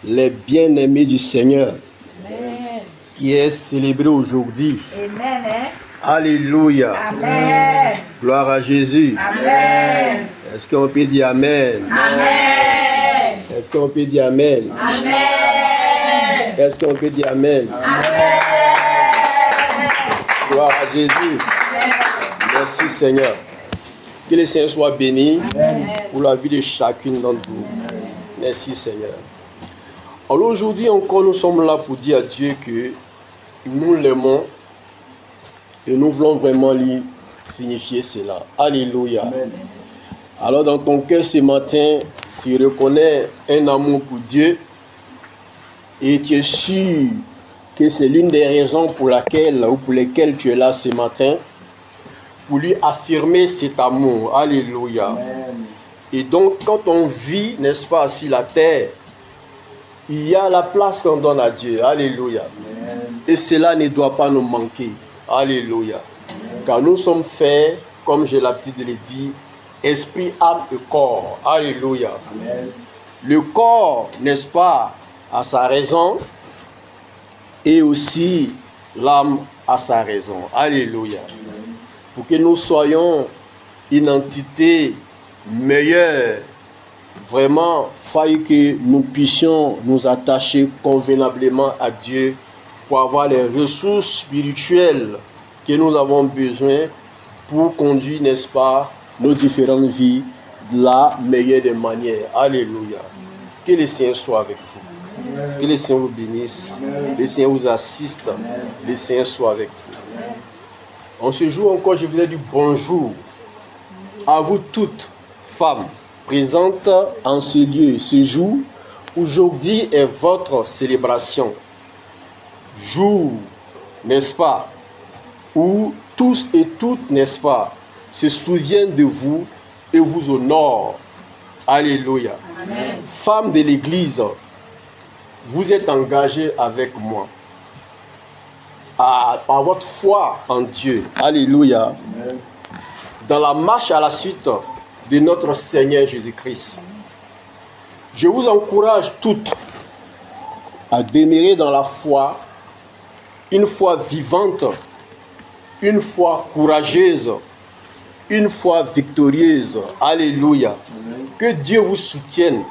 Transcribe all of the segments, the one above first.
les bien-aimés du Seigneur, qui est célébré aujourd'hui. Alléluia. Amen. Gloire à Jésus. Amen. Est-ce qu'on peut dire Amen? Amen. Est-ce qu'on peut dire Amen? Amen. Est-ce qu'on peut dire Amen? Amen. Gloire à Jésus. Merci Seigneur. Que le Seigneur soit béni pour la vie de chacune d'entre vous. Merci Seigneur. Alors aujourd'hui encore, nous sommes là pour dire à Dieu que nous l'aimons et nous voulons vraiment lui signifier cela. Alléluia. Amen. Alors dans ton cœur ce matin, tu reconnais un amour pour Dieu et tu es sûr que c'est l'une des raisons pour lesquelles tu es là ce matin, pour lui affirmer cet amour. Alléluia. Amen. Et donc quand on vit, n'est-ce pas, sur la terre, il y a la place qu'on donne à Dieu. Alléluia. Amen. Et cela ne doit pas nous manquer. Alléluia. Amen. Car nous sommes faits, comme j'ai l'habitude de le dire, esprit, âme et corps. Alléluia. Amen. Le corps, n'est-ce pas, a sa raison, et aussi l'âme a sa raison. Alléluia. Amen. Pour que nous soyons une entité meilleure, vraiment, faille que nous puissions nous attacher convenablement à Dieu pour avoir les ressources spirituelles que nous avons besoin pour conduire, n'est-ce pas, nos différentes vies de la meilleure des manières. Alléluia. Que le Seigneur soit avec vous. Que le Seigneur vous bénisse. Le Seigneur vous assiste. Le Seigneur soit avec vous. En ce jour encore, je voulais dire bonjour à vous toutes, femmes, présentes en ce lieu. Ce jour, aujourd'hui est votre célébration. Jour, n'est-ce pas, où tous et toutes, n'est-ce pas, se souviennent de vous et vous honorent. Alléluia. Amen. Femmes de l'Église, vous êtes engagées avec moi par votre foi en Dieu. Alléluia. Amen. Dans la marche à la suite de notre Seigneur Jésus-Christ. Je vous encourage toutes à demeurer dans la foi, une foi vivante, une foi courageuse, une foi victorieuse. Alléluia. Amen. Que Dieu vous soutienne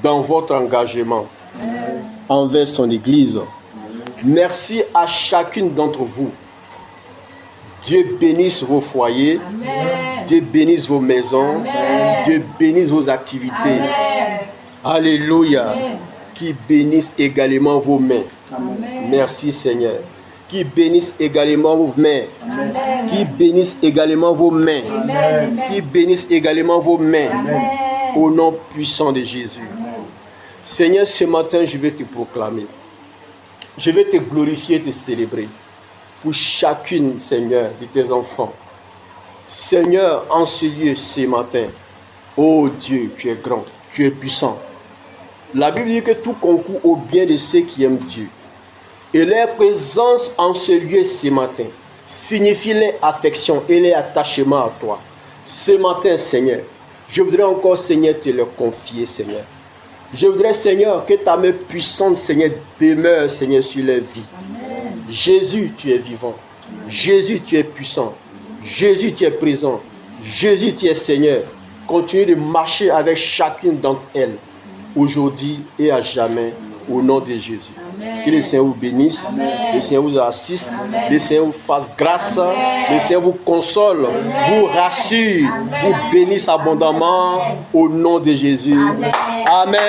dans votre engagement envers son Église. Merci à chacune d'entre vous. Dieu bénisse vos foyers. Amen. Dieu bénisse vos maisons. Amen. Dieu bénisse vos activités. Amen. Alléluia. Amen. Qui bénisse également vos mains. Amen. Merci Seigneur. Qui bénisse également vos mains. Amen. Qui bénisse également vos mains. Amen. Qui bénisse également vos mains. Amen. Au nom puissant de Jésus. Amen. Seigneur, ce matin, je vais te proclamer. Je vais te glorifier, te célébrer. Pour chacune, Seigneur, de tes enfants. Seigneur, en ce lieu, ce matin, oh Dieu, tu es grand, tu es puissant. La Bible dit que tout concourt au bien de ceux qui aiment Dieu. Et leur présence en ce lieu ce matin signifie leur affection et leur attachement à toi. Ce matin, Seigneur, je voudrais encore, Seigneur, te le confier, Seigneur. Je voudrais, Seigneur, que ta main puissante, Seigneur, demeure, Seigneur, sur leur vie. Amen. Jésus, tu es vivant. Jésus, tu es puissant. Jésus, tu es présent. Jésus, tu es Seigneur. Continue de marcher avec chacune d'entre elles, aujourd'hui et à jamais, au nom de Jésus. Amen. Que le Seigneur vous bénisse. Amen. Le Seigneur vous assiste. Amen. Le Seigneur vous fasse grâce. Amen. Le Seigneur vous console. Amen. Vous rassure. Amen. Vous bénisse abondamment. Amen. Au nom de Jésus. Amen. Amen.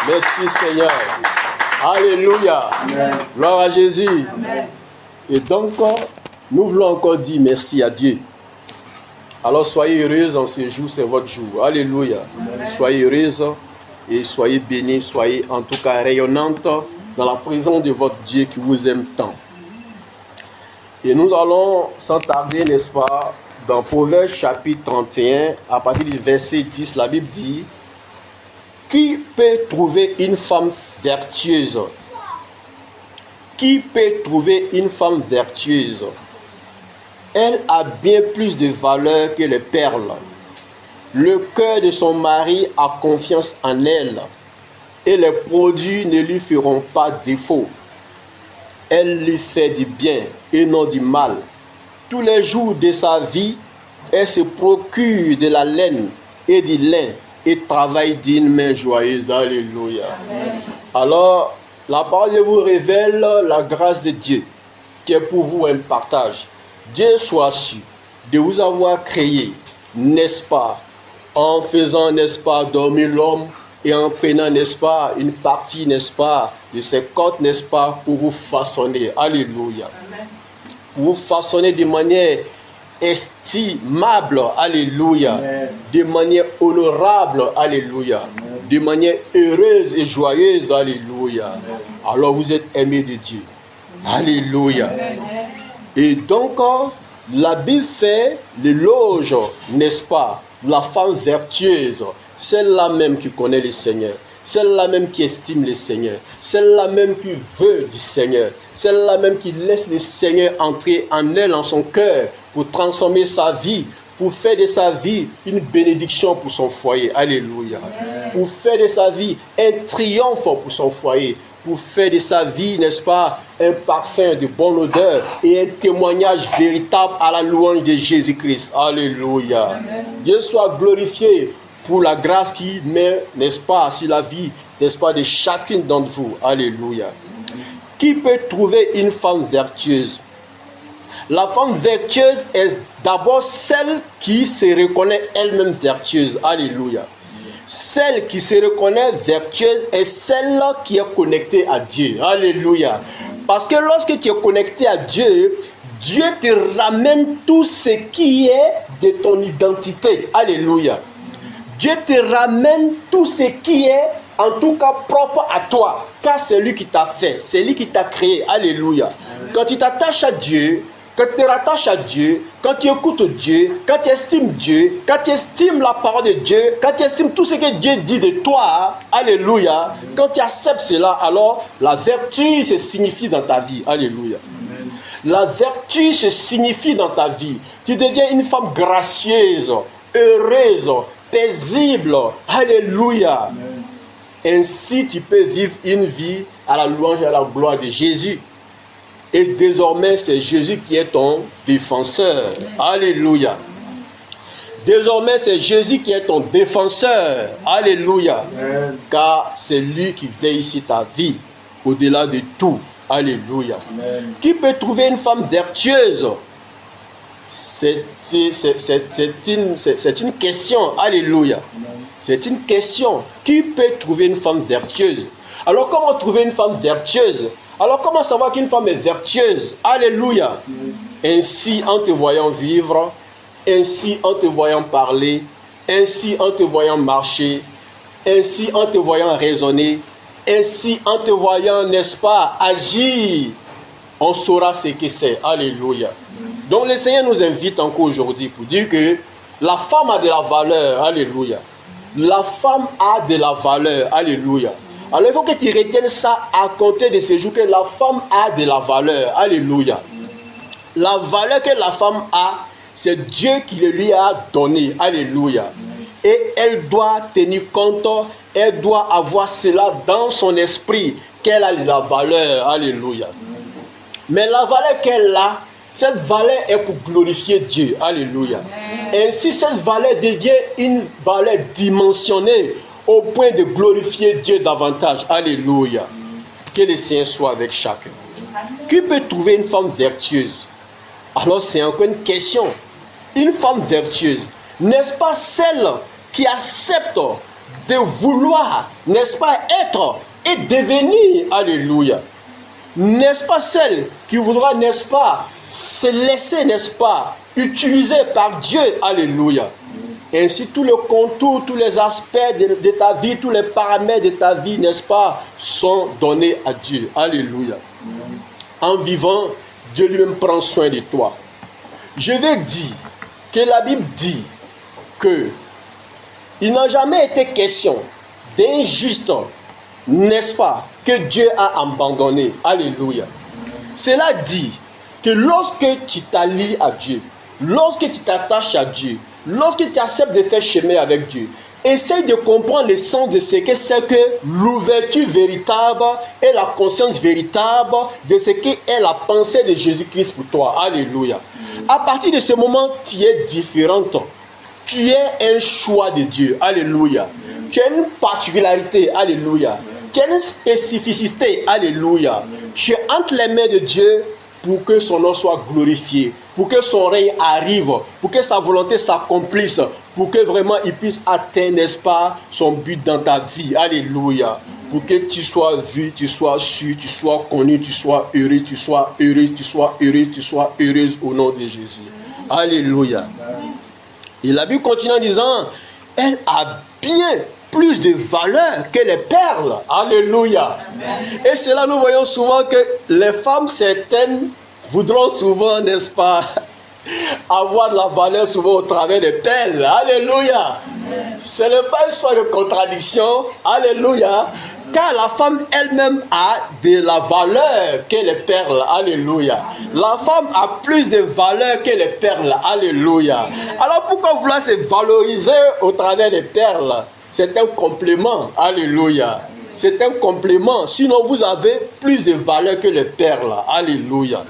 Merci Seigneur. Alléluia. Amen. Gloire à Jésus. Amen. Et donc, nous voulons encore dire merci à Dieu. Alors soyez heureuses en ce jour, c'est votre jour. Alléluia. Amen. Soyez heureuses et soyez bénis, soyez en tout cas rayonnantes dans la présence de votre Dieu qui vous aime tant. Et nous allons sans tarder, n'est-ce pas, dans Proverbes chapitre 31, à partir du verset 10, la Bible dit: qui peut trouver une femme vertueuse? Qui peut trouver une femme vertueuse? Elle a bien plus de valeur que les perles. Le cœur de son mari a confiance en elle, et les produits ne lui feront pas défaut. Elle lui fait du bien et non du mal. Tous les jours de sa vie, elle se procure de la laine et du lin et travaille d'une main joyeuse. Alléluia. Amen. Alors, la parole de Dieu vous révèle la grâce de Dieu qui est pour vous un partage. Dieu soit sûr de vous avoir créé, n'est-ce pas, en faisant, n'est-ce pas, dormir l'homme et en prenant, n'est-ce pas, une partie, n'est-ce pas, de ses côtes, n'est-ce pas, pour vous façonner. Alléluia. Amen. Pour vous façonner de manière estimable, alléluia, Amen. De manière honorable, alléluia, Amen. De manière heureuse et joyeuse, alléluia. Amen. Alors vous êtes aimés de Dieu. Alléluia. Amen. Et donc, la Bible fait l'éloge, n'est-ce pas, la femme vertueuse, celle-là même qui connaît le Seigneur, celle-là même qui estime le Seigneur, celle-là même qui veut du Seigneur, celle-là même qui laisse le Seigneur entrer en elle, en son cœur, pour transformer sa vie, pour faire de sa vie une bénédiction pour son foyer. Alléluia. Amen. Pour faire de sa vie un triomphe pour son foyer. Pour faire de sa vie, n'est-ce pas, un parfum de bonne odeur et un témoignage véritable à la louange de Jésus-Christ. Alléluia. Amen. Dieu soit glorifié pour la grâce qui met, n'est-ce pas, sur la vie, n'est-ce pas, de chacune d'entre vous. Alléluia. Amen. Qui peut trouver une femme vertueuse? La femme vertueuse est d'abord celle qui se reconnaît elle-même vertueuse. Alléluia. Celle qui se reconnaît vertueuse est celle qui est connectée à Dieu. Alléluia. Parce que lorsque tu es connecté à Dieu, Dieu te ramène tout ce qui est de ton identité. Alléluia. Dieu te ramène tout ce qui est, en tout cas, propre à toi. Car c'est lui qui t'a fait, c'est lui qui t'a créé. Alléluia. Quand tu t'attaches à Dieu, quand tu te rattaches à Dieu, quand tu écoutes Dieu, quand tu estimes Dieu, quand tu estimes la parole de Dieu, quand tu estimes tout ce que Dieu dit de toi, alléluia, quand tu acceptes cela, alors la vertu se signifie dans ta vie. Alléluia. Amen. La vertu se signifie dans ta vie. Tu deviens une femme gracieuse, heureuse, paisible. Alléluia. Amen. Ainsi, tu peux vivre une vie à la louange et à la gloire de Jésus. Et désormais, c'est Jésus qui est ton défenseur. Alléluia. Désormais, c'est Jésus qui est ton défenseur. Alléluia. Amen. Car c'est lui qui veille sur ta vie, au-delà de tout. Alléluia. Amen. Qui peut trouver une femme vertueuse? C'est une question. Alléluia. Amen. C'est une question. Qui peut trouver une femme vertueuse? Alors, comment trouver une femme vertueuse? Alors, comment savoir qu'une femme est vertueuse? Alléluia. Ainsi, en te voyant vivre, ainsi, en te voyant parler, ainsi, en te voyant marcher, ainsi, en te voyant raisonner, ainsi, en te voyant, n'est-ce pas, agir, on saura ce que c'est. Alléluia. Donc, le Seigneur nous invite encore aujourd'hui pour dire que la femme a de la valeur. Alléluia. La femme a de la valeur. Alléluia. Alors il faut que tu retiennes ça à compter de ce jour, que la femme a de la valeur. Alléluia. La valeur que la femme a, c'est Dieu qui le lui a donné. Alléluia. Et elle doit tenir compte, elle doit avoir cela dans son esprit, qu'elle a de la valeur. Alléluia. Mais la valeur qu'elle a, cette valeur est pour glorifier Dieu. Alléluia. Ainsi, cette valeur devient une valeur dimensionnée au point de glorifier Dieu davantage. Alléluia. Que le Seigneur soit avec chacun. Qui peut trouver une femme vertueuse? Alors c'est encore une question. Une femme vertueuse, n'est-ce pas celle qui accepte de vouloir, n'est-ce pas, être et devenir? Alléluia. N'est-ce pas celle qui voudra, n'est-ce pas, se laisser, n'est-ce pas, utiliser par Dieu? Alléluia. Ainsi, tous les contours, tous les aspects de ta vie, tous les paramètres de ta vie, n'est-ce pas, sont donnés à Dieu. Alléluia. En vivant, Dieu lui-même prend soin de toi. Je vais dire que la Bible dit que il n'a jamais été question d'un juste, n'est-ce pas, que Dieu a abandonné. Alléluia. Cela dit que lorsque tu t'allies à Dieu, lorsque tu t'attaches à Dieu, lorsque tu acceptes de faire chemin avec Dieu, essaye de comprendre le sens de ce que c'est que l'ouverture véritable et la conscience véritable de ce qu'est la pensée de Jésus-Christ pour toi. Alléluia. À partir de ce moment, tu es différente. Tu es un choix de Dieu. Alléluia. Tu as une particularité. Alléluia. Tu as une spécificité. Alléluia. Tu es entre les mains de Dieu pour que son nom soit glorifié, pour que son règne arrive, pour que sa volonté s'accomplisse, pour que vraiment il puisse atteindre, n'est-ce pas, son but dans ta vie. Alléluia. Pour que tu sois vu, tu sois su, tu sois connu, tu sois heureux, tu sois heureux, tu sois heureux, tu sois heureuse au nom de Jésus. Alléluia. Et la Bible continue en disant, elle a bien plus de valeur que les perles. Alléluia. Et c'est là nous voyons souvent que les femmes certaines voudront souvent, n'est-ce pas, avoir de la valeur souvent au travers des perles. Alléluia. Ce n'est pas une sorte de contradiction. Alléluia. Car la femme elle-même a de la valeur que les perles. Alléluia. La femme a plus de valeur que les perles. Alléluia. Alors pourquoi vouloir se valoriser au travers des perles? C'est un complément. Alléluia. C'est un complément. Sinon vous avez plus de valeur que les perles. Alléluia.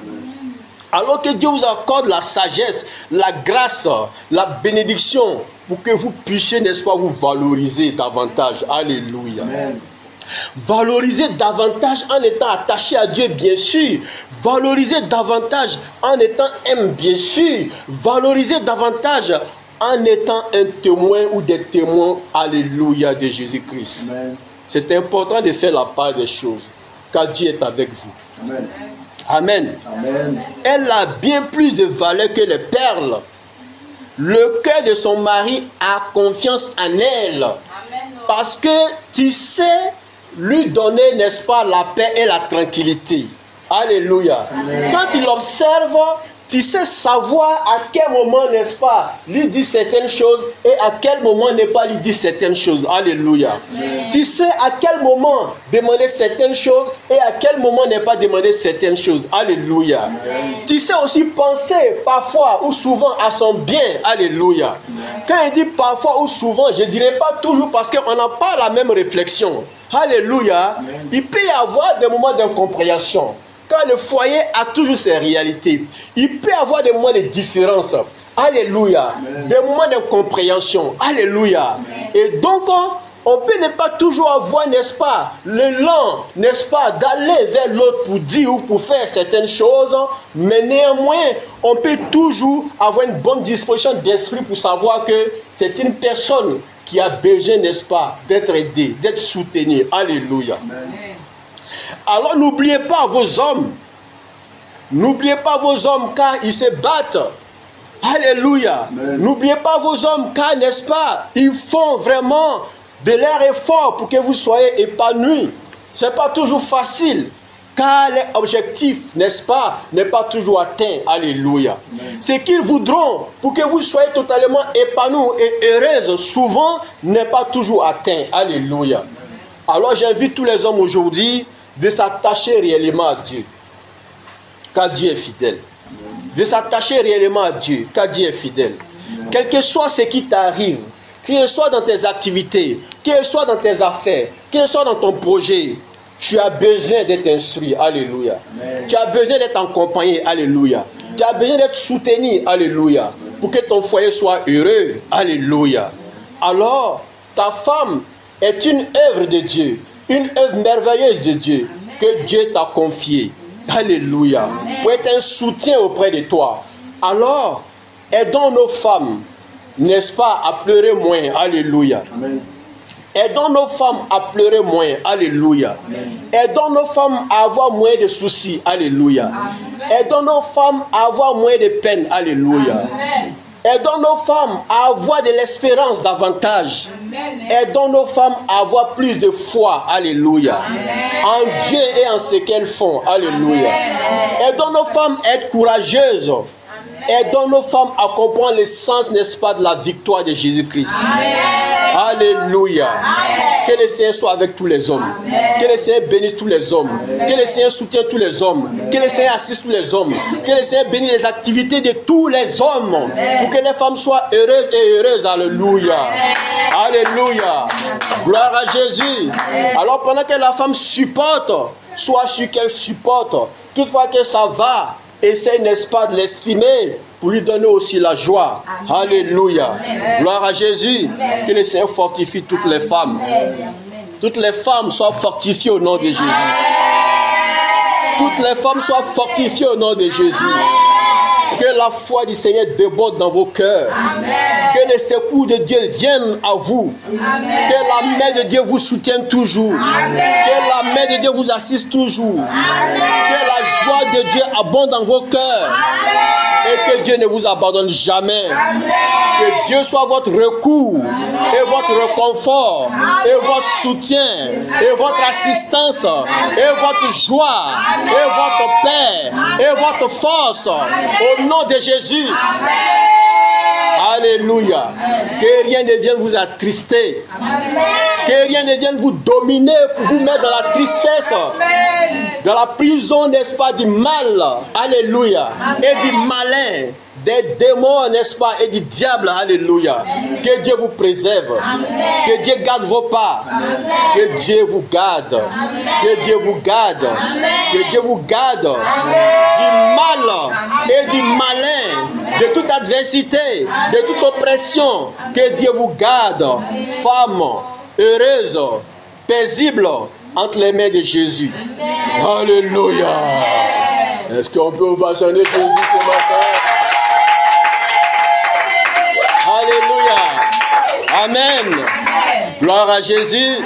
Alors que Dieu vous accorde la sagesse, la grâce, la bénédiction pour que vous puissiez, n'est-ce pas, vous valoriser davantage. Alléluia. Amen. Valoriser davantage en étant attaché à Dieu, bien sûr. Valoriser davantage en étant aimé, bien sûr. Valoriser davantage en étant un témoin ou des témoins, alléluia, de Jésus-Christ. Amen. C'est important de faire la part des choses, car Dieu est avec vous. Amen. Amen. Amen. Elle a bien plus de valeur que les perles. Le cœur de son mari a confiance en elle. Amen. Parce que tu sais lui donner, n'est-ce pas, la paix et la tranquillité. Alléluia. Amen. Quand il observe, tu sais savoir à quel moment, n'est-ce pas, lui dit certaines choses et à quel moment ne pas lui dire certaines choses. Alléluia. Amen. Tu sais à quel moment demander certaines choses et à quel moment ne pas demander certaines choses. Alléluia. Amen. Tu sais aussi penser parfois ou souvent à son bien. Alléluia. Amen. Quand il dit parfois ou souvent, je ne dirais pas toujours parce qu'on n'a pas la même réflexion. Alléluia. Amen. Il peut y avoir des moments d'incompréhension. Quand le foyer a toujours ses réalités, il peut y avoir des moments de différence. Alléluia. Amen. Des moments d'incompréhension. Alléluia. Amen. Et donc, on peut ne pas toujours avoir, n'est-ce pas, l'élan, n'est-ce pas, d'aller vers l'autre pour dire ou pour faire certaines choses, mais néanmoins, on peut toujours avoir une bonne disposition d'esprit pour savoir que c'est une personne qui a besoin, n'est-ce pas, d'être aidée, d'être soutenue. Alléluia. Amen. Alors n'oubliez pas vos hommes. N'oubliez pas vos hommes car ils se battent. Alléluia. Amen. N'oubliez pas vos hommes car, n'est-ce pas, ils font vraiment de leur effort pour que vous soyez épanouis. Ce n'est pas toujours facile car l'objectif, n'est-ce pas, n'est pas toujours atteint. Alléluia. Amen. Ce qu'ils voudront pour que vous soyez totalement épanouis et heureuses, souvent n'est pas toujours atteint. Alléluia. Amen. Alors j'invite tous les hommes aujourd'hui de s'attacher réellement à Dieu, car Dieu est fidèle. De s'attacher réellement à Dieu, car Dieu est fidèle. Quel que soit ce qui t'arrive, qu'il soit dans tes activités, qu'il soit dans tes affaires, qu'il soit dans ton projet, tu as besoin d'être instruit. Alléluia. Amen. Tu as besoin d'être accompagné. Alléluia. Tu as besoin d'être soutenu. Alléluia. Pour que ton foyer soit heureux. Alléluia. Alors, ta femme est une œuvre de Dieu. Une œuvre merveilleuse de Dieu. Amen. Que Dieu t'a confiée. Alléluia. Amen. Pour être un soutien auprès de toi. Alors, aidons nos femmes, n'est-ce pas, à pleurer moins. Alléluia. Amen. Aidons nos femmes à pleurer moins. Alléluia. Amen. Aidons nos femmes à avoir moins de soucis. Alléluia. Amen. Aidons nos femmes à avoir moins de peine. Alléluia. Amen. Aidons nos femmes à avoir de l'espérance davantage. Amen. Aidons nos femmes à avoir plus de foi. Alléluia. Amen. En Dieu et en ce qu'elles font. Alléluia. Amen. Aidons nos femmes à être courageuses. Amen. Aidons nos femmes à comprendre le sens, n'est-ce pas, de la victoire de Jésus-Christ. Amen. Alléluia. Que le Seigneur soit avec tous les hommes. Que le Seigneur bénisse tous les hommes. Que le Seigneur soutienne tous les hommes. Que le Seigneur assiste tous les hommes. Que le Seigneur bénisse les activités de tous les hommes. Pour que les femmes soient heureuses et heureuses. Alléluia. Alléluia. Gloire à Jésus. Alors pendant que la femme supporte, soit sûr qu'elle supporte. Toutefois que ça va, essaye, n'est-ce pas, de l'estimer pour lui donner aussi la joie. Amen. Alléluia. Amen. Gloire à Jésus. Amen. Que le Seigneur fortifie toutes les femmes. Amen. Toutes les femmes soient fortifiées au nom de Jésus. Amen. Toutes les femmes soient fortifiées au nom de Jésus. Amen. Que la foi du Seigneur déborde dans vos cœurs. Amen. Que les secours de Dieu viennent à vous. Amen. Que la main de Dieu vous soutienne toujours. Amen. Que la main de Dieu vous assiste toujours. Amen. Que la joie de Dieu abonde dans vos cœurs. Amen. Et que Dieu ne vous abandonne jamais. Amen. Que Dieu soit votre recours. Amen. Et votre réconfort. Amen. Et votre soutien. Amen. Et votre assistance. Amen. Et votre joie. Amen. Et votre paix. Amen. Et votre force. Amen. Au nom de Jésus. Amen. Alléluia. Amen. Que rien ne vienne vous attrister. Amen. Que rien ne vienne vous dominer pour vous mettre dans la tristesse. Amen. Dans la prison, n'est-ce pas, du mal. Alléluia. Amen. Et du malin. Des démons, n'est-ce pas, et du diable. Alléluia. Amen. Que Dieu vous préserve. Amen. Que Dieu garde vos pas. Amen. Que Dieu vous garde. Amen. Que Dieu vous garde. Amen. Que Dieu vous garde. Amen. Du mal et du malin, de toute adversité, de toute oppression. Que Dieu vous garde. Femme heureuse, paisible, entre les mains de Jésus. Amen. Alléluia. Est-ce qu'on peut ovationner Jésus ce matin? Alléluia. Amen. Gloire à Jésus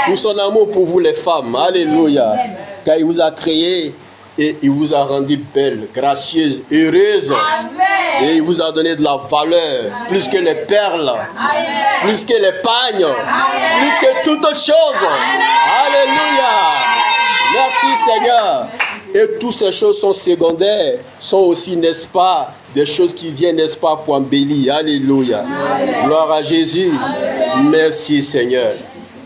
pour son amour pour vous les femmes. Alléluia. Car il vous a créé et il vous a rendu belle, gracieuse, heureuse. Amen. Et il vous a donné de la valeur. Amen. Plus que les perles. Amen. Plus que les pagnes. Amen. Plus que toutes choses. Amen. Alléluia. Merci Seigneur. Et toutes ces choses sont secondaires, sont aussi, n'est-ce pas, des choses qui viennent, n'est-ce pas, pour embellir. Alléluia. Amen. Gloire à Jésus. Amen. Merci Seigneur.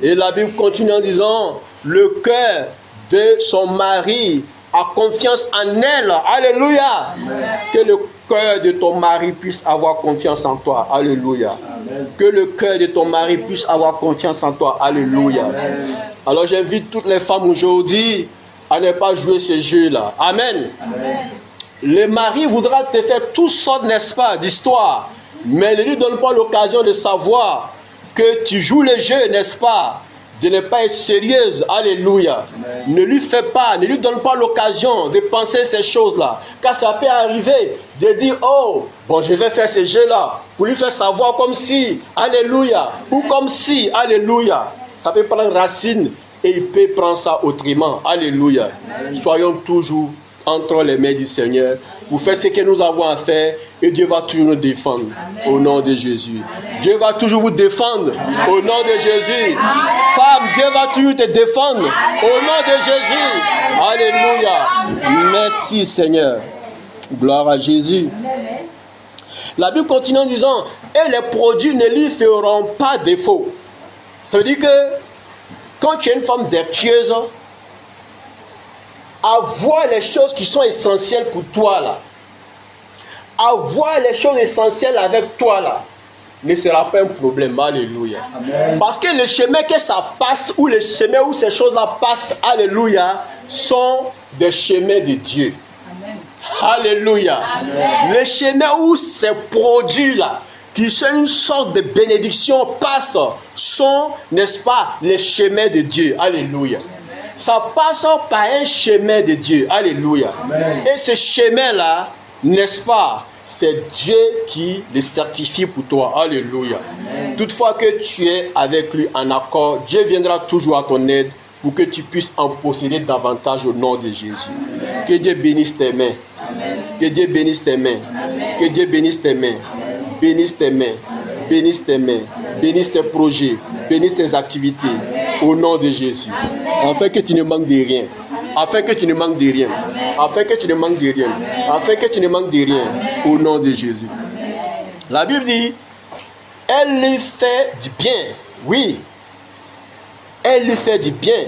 Et la Bible continue en disant, le cœur de son mari a confiance en elle. Alléluia. Amen. Que le cœur de ton mari puisse avoir confiance en toi. Alléluia. Amen. Que le cœur de ton mari puisse avoir confiance en toi. Alléluia. Amen. Alors j'invite toutes les femmes aujourd'hui à ne pas jouer ce jeu-là. Amen. Amen. Le mari voudra te faire toutes sortes, n'est-ce pas, d'histoires, mais ne lui donne pas l'occasion de savoir que tu joues le jeu, n'est-ce pas, de ne pas être sérieuse. Alléluia. Amen. Ne lui fais pas, ne lui donne pas l'occasion de penser ces choses-là. Car ça peut arriver de dire, oh, bon, je vais faire ce jeu-là, pour lui faire savoir comme si, alléluia, ou comme si, alléluia. Ça peut prendre racine et il peut prendre ça autrement. Alléluia. Amen. Soyons toujours entre les mains du Seigneur pour faire ce que nous avons à faire et Dieu va toujours nous défendre. Amen. Au nom de Jésus. Amen. Dieu va toujours vous défendre. Amen. Au nom de Jésus. Amen. Femme, Dieu va toujours te défendre. Amen. Au nom de Jésus. Alléluia. Amen. Merci Seigneur. Gloire à Jésus. Amen. La Bible continue en disant, et les produits ne lui feront pas défaut. Ça veut dire que quand tu es une femme vertueuse, avoir les choses qui sont essentielles pour toi là, avoir les choses essentielles avec toi là, ne sera pas un problème. Alléluia. Amen. Parce que le chemin que ça passe, ou le chemin où ces choses-là passent, alléluia, sont des chemins de Dieu. Amen. Alléluia. Amen. Le chemin où ces produits-là, qui sont une sorte de bénédiction, passent, sont, n'est-ce pas, les chemins de Dieu. Alléluia. Ça passe par un chemin de Dieu. Alléluia. Amen. Et ce chemin-là, n'est-ce pas, c'est Dieu qui le certifie pour toi. Alléluia. Amen. Toutefois que tu es avec lui en accord, Dieu viendra toujours à ton aide pour que tu puisses en posséder davantage au nom de Jésus. Amen. Que Dieu bénisse tes mains. Amen. Que Dieu bénisse tes mains. Amen. Que Dieu bénisse tes mains. Bénisse tes mains, bénisse tes mains, bénisse tes projets, bénisse tes activités, au nom de Jésus. Afin que tu ne manques de rien, afin que tu ne manques de rien, afin que tu ne manques de rien, afin que tu ne manques de rien, au nom de Jésus. La Bible dit, elle lui fait du bien Oui, elle lui fait du bien.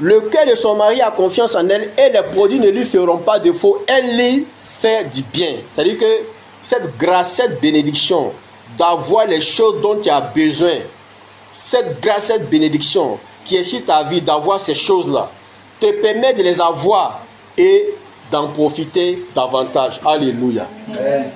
Le cœur de son mari a confiance en elle et les produits ne lui feront pas défaut. Elle lui fait du bien. C'est-à-dire que cette grâce, cette bénédiction d'avoir les choses dont tu as besoin, cette grâce, cette bénédiction qui est sur ta vie, d'avoir ces choses-là, te permet de les avoir et d'en profiter davantage. Alléluia. Amen.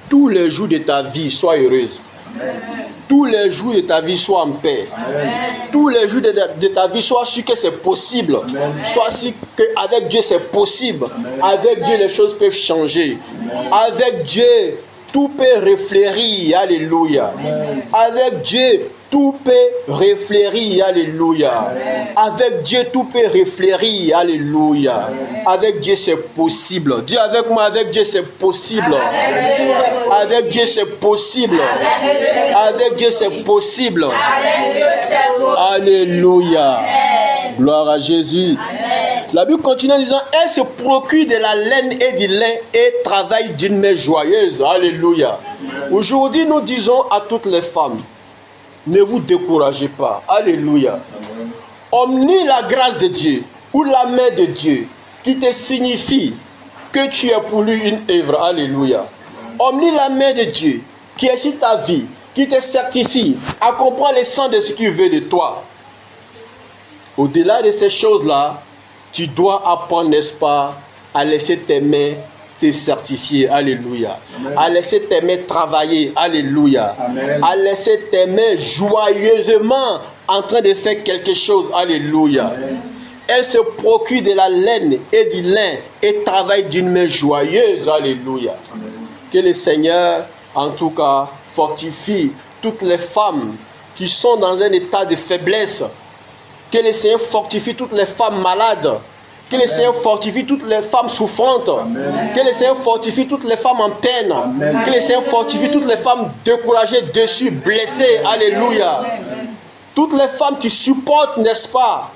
Tous les jours de ta vie, sois heureuse. Amen. Tous les jours de ta vie, sois en paix. Amen. Tous les jours de ta vie, sois sûr que c'est possible. Amen. Sois sûr qu'avec Dieu, c'est possible. Amen. Avec Dieu, les choses peuvent changer. Amen. Avec Dieu, tout peut réfléchir. Alléluia. Amen. Avec Dieu, tout peut réfléchir. Alléluia. Amen. Avec Dieu, tout peut réfléchir. Alléluia. Amen. Avec Dieu, c'est possible. Dis avec moi, avec Dieu, c'est possible. Avec Dieu, c'est possible. Avec Dieu, c'est possible. Alléluia. Gloire à Jésus. Amen. La Bible continue en disant, elle se procure de la laine et du lin et travaille d'une main joyeuse. Alléluia. Aujourd'hui, nous disons à toutes les femmes, ne vous découragez pas. Alléluia. Omnis la grâce de Dieu ou la main de Dieu qui te signifie que tu es pour lui une œuvre. Alléluia. Omnis la main de Dieu qui est sur ta vie, qui te certifie à comprendre l'essence de ce qu'il veut de toi. Au-delà de ces choses-là, tu dois apprendre, n'est-ce pas, à laisser tes mains te certifier. Alléluia. Amen. À laisser tes mains travailler. Alléluia. Amen. À laisser tes mains joyeusement en train de faire quelque chose. Alléluia. Amen. Elle se procure de la laine et du lin et travaille d'une main joyeuse. Alléluia. Amen. Que le Seigneur, en tout cas, fortifie toutes les femmes qui sont dans un état de faiblesse. Que le Seigneur fortifie toutes les femmes malades. Que le Seigneur fortifie toutes les femmes souffrantes. Amen. Que le Seigneur fortifie toutes les femmes en peine. Amen. Que le Seigneur fortifie toutes les femmes découragées, déçues, blessées. Alléluia. Amen. Toutes les femmes qui supportent, n'est-ce pas,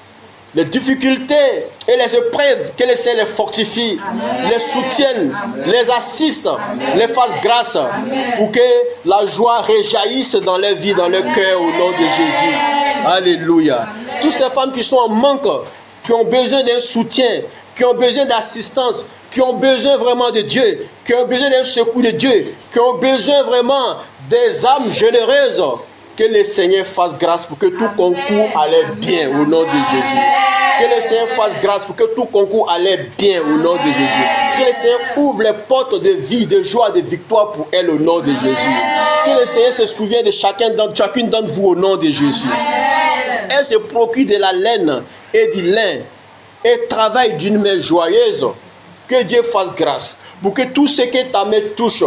les difficultés et les épreuves, que le Seigneur les fortifie, Amen. Les soutienne, Amen. Les assiste, Amen. Les fasse grâce, Amen. Pour que la joie réjaillisse dans leur vie, dans leur cœur, au nom de Jésus. Alléluia. Amen. Toutes ces femmes qui sont en manque, qui ont besoin d'un soutien, qui ont besoin d'assistance, qui ont besoin vraiment de Dieu, qui ont besoin d'un secours de Dieu, qui ont besoin vraiment des âmes généreuses, que le Seigneur fasse grâce pour que tout concourt allait bien au nom de Jésus. Que le Seigneur fasse grâce pour que tout concourt allait bien au nom de Jésus. Que le Seigneur ouvre les portes de vie, de joie, de victoire pour elle au nom de Jésus. Que le Seigneur se souvienne de chacune d'entre vous au nom de Jésus. Elle se procure de la laine et du lin et travaille d'une main joyeuse. Que Dieu fasse grâce pour que tout ce que ta main touche,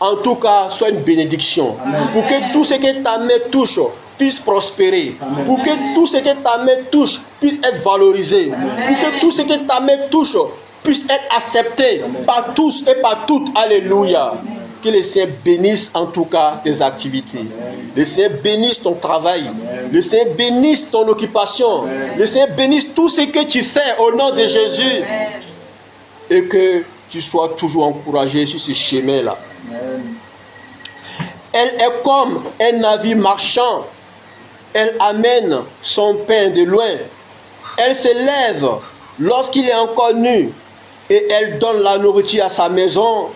en tout cas, soit une bénédiction. Amen. Pour que tout ce que ta main touche puisse prospérer. Amen. Pour que tout ce que ta main touche puisse être valorisé. Amen. Pour que tout ce que ta main touche puisse être accepté. Amen. Par tous et par toutes. Alléluia. Amen. Que le Seigneur bénisse en tout cas tes activités. Amen. Le Seigneur bénisse ton travail. Amen. Le Seigneur bénisse ton occupation. Amen. Le Seigneur bénisse tout ce que tu fais au nom de Jésus. Amen. Et que tu sois toujours encouragé sur ce chemin-là. Amen. Elle est comme un navire marchand. Elle amène son pain de loin. Elle se lève lorsqu'il est encore nu et elle donne la nourriture à sa maison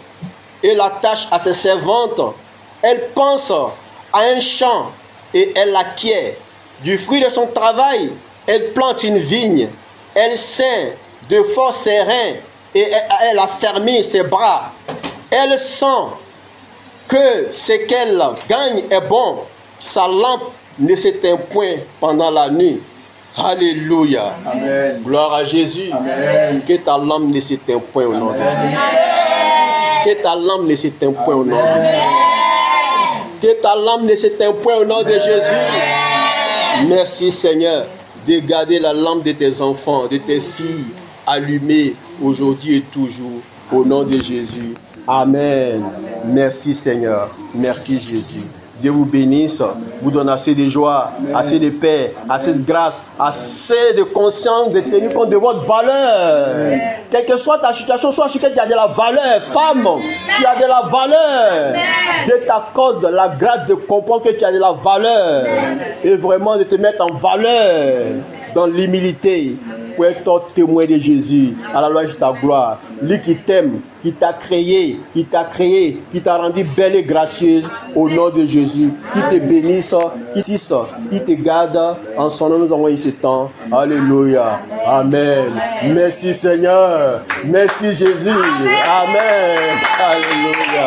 et la tâche à ses servantes. Elle pense à un champ et elle l'acquiert. Du fruit de son travail, elle plante une vigne. Elle ceint de forts ses reins et elle affermit ses bras. Elle sent que ce qu'elle gagne est bon. Sa lampe ne s'éteint point pendant la nuit. Alléluia. Amen. Gloire à Jésus. Amen. Que ta lampe ne s'éteint point au nom de Jésus. Que ta lampe ne s'éteint point au nom de Jésus. Que ta lampe ne s'éteint point au nom de Jésus. Merci Seigneur de garder la lampe de tes enfants, de tes filles allumée aujourd'hui et toujours au nom de Jésus. Amen. Merci Seigneur. Merci Jésus. Dieu vous bénisse, vous donne assez de joie, assez de paix, assez de grâce, assez de conscience de tenir compte de votre valeur. Quelle que soit ta situation, sois sûr que tu as de la valeur. Femme, tu as de la valeur. Dieu t'accorde la grâce de comprendre que tu as de la valeur et vraiment de te mettre en valeur dans l'humilité pour être témoin de Jésus à la louange de ta gloire. Lui qui t'aime, qui t'a créé, qui t'a rendu belle et gracieuse au nom de Jésus, qui te bénisse, qui te garde. En son nom, nous avons eu ce temps. Alléluia. Amen. Merci Seigneur. Merci Jésus. Amen. Alléluia.